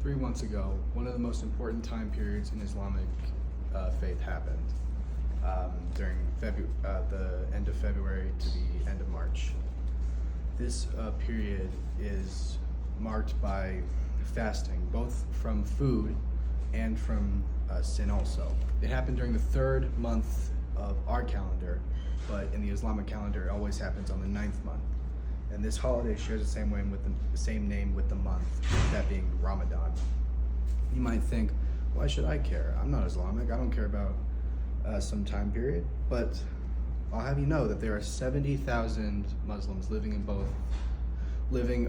3 months ago, one of the most important time periods in Islamic faith happened during the end of February to the end of March. This period is marked by fasting, both from food and from sin also. It happened during the third month of our calendar, but in the Islamic calendar, it always happens on the 9th month. And this holiday shares the same name with the month, that being Ramadan. You might think, why should I care? I'm not Islamic. I don't care about some time period. But I'll have you know that there are 70,000 Muslims living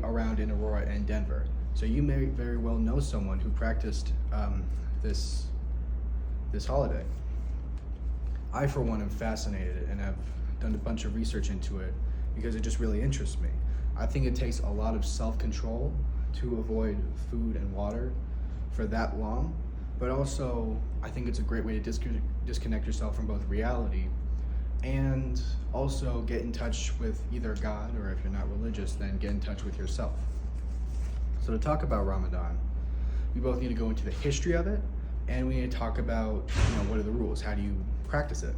around in Aurora and Denver. So you may very well know someone who practiced this holiday. I, for one, am fascinated and have done a bunch of research into it because it just really interests me. I think it takes a lot of self-control to avoid food and water for that long, but also I think it's a great way to disconnect yourself from both reality and also get in touch with either God, or if you're not religious, then get in touch with yourself. So to talk about Ramadan, we both need to go into the history of it, and we need to talk about, what are the rules? How do you practice it?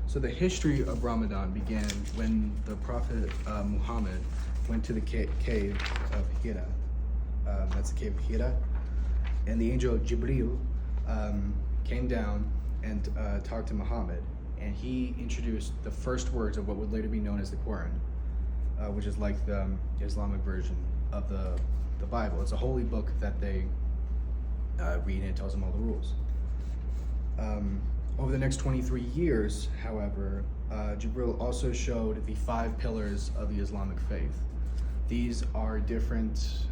So the history of Ramadan began when the Prophet Muhammad went to the cave of Hira. That's the cave of Hira. And the angel Jibril came down and talked to Muhammad. And he introduced the first words of what would later be known as the Quran, which is like the Islamic version of the Bible. It's a holy book that they read, and it tells them all the rules. Over the next 23 years, however, Jibril also showed the 5 pillars of the Islamic faith. These are different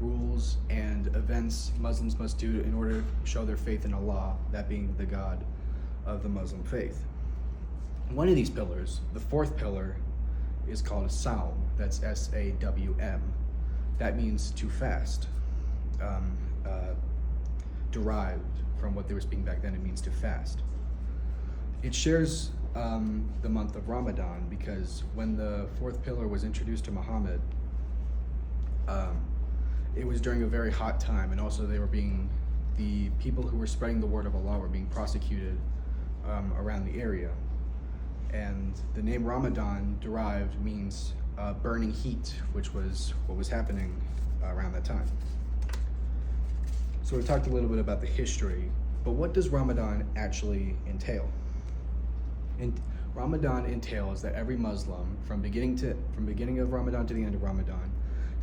rules and events Muslims must do in order to show their faith in Allah, that being the God of the Muslim faith. One of these pillars, the 4th pillar, is called Sawm. That's S-A-W-M. That means to fast. Derived from what they were speaking back then, it means to fast. It shares the month of Ramadan because when the 4th pillar was introduced to Muhammad, it was during a very hot time, and also the people who were spreading the word of Allah were being prosecuted around the area. And the name Ramadan derived means burning heat, which was what was happening around that time. So we talked a little bit about the history, but what does Ramadan actually entail? Ramadan entails that every Muslim, from beginning of Ramadan to the end of Ramadan,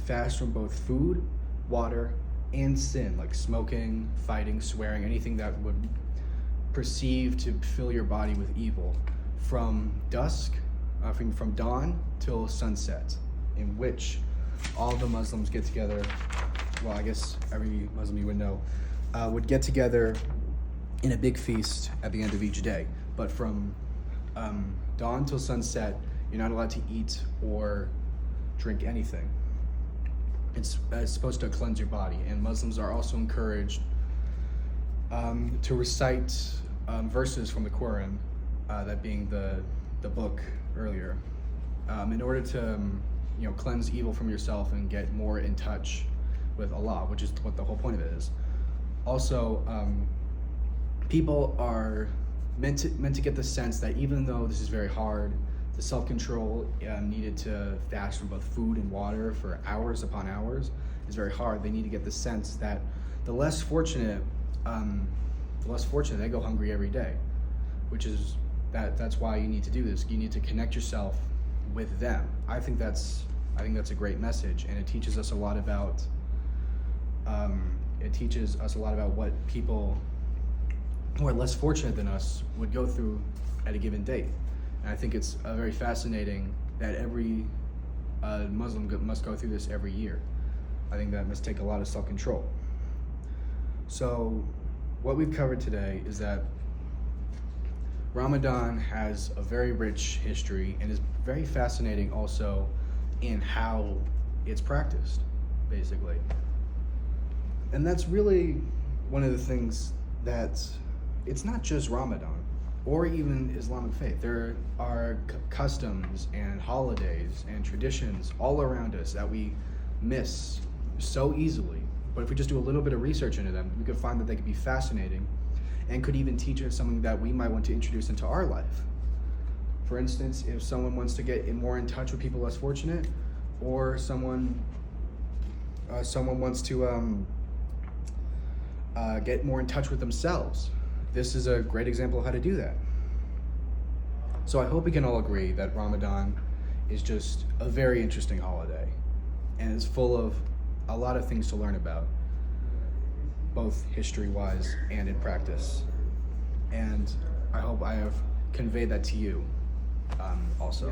fasts from both food, water, and sin, like smoking, fighting, swearing, anything that would perceive to fill your body with evil, from dusk, from dawn till sunset, in which all the Muslims get together. Well, I guess every Muslim you would know would get together in a big feast at the end of each day. But from dawn till sunset, you're not allowed to eat or drink anything. It's supposed to cleanse your body, and Muslims are also encouraged to recite verses from the Quran, that being the book earlier, in order to cleanse evil from yourself and get more in touch with Allah, which is what the whole point of it is. Also, people are meant to get the sense that even though this is very hard, the self-control needed to fast from both food and water for hours upon hours is very hard. They need to get the sense that the less fortunate, they go hungry every day, which is that's why you need to do this. You need to connect yourself with them. I think that's a great message, and it teaches us a lot about what people who are less fortunate than us would go through at a given day. And I think it's very fascinating that every Muslim must go through this every year. I think that must take a lot of self-control. So what we've covered today is that Ramadan has a very rich history and is very fascinating also in how it's practiced, basically. And that's really one of the things that it's not just Ramadan or even Islamic faith. There are customs and holidays and traditions all around us that we miss so easily But if we just do a little bit of research into them, we could find that they could be fascinating and could even teach us something that we might want to introduce into our life. For instance, if someone wants to get more in touch with people less fortunate, or someone wants to get more in touch with themselves, this is a great example of how to do that. So I hope we can all agree that Ramadan is just a very interesting holiday and is full of a lot of things to learn about, both history-wise and in practice. And I hope I have conveyed that to you also.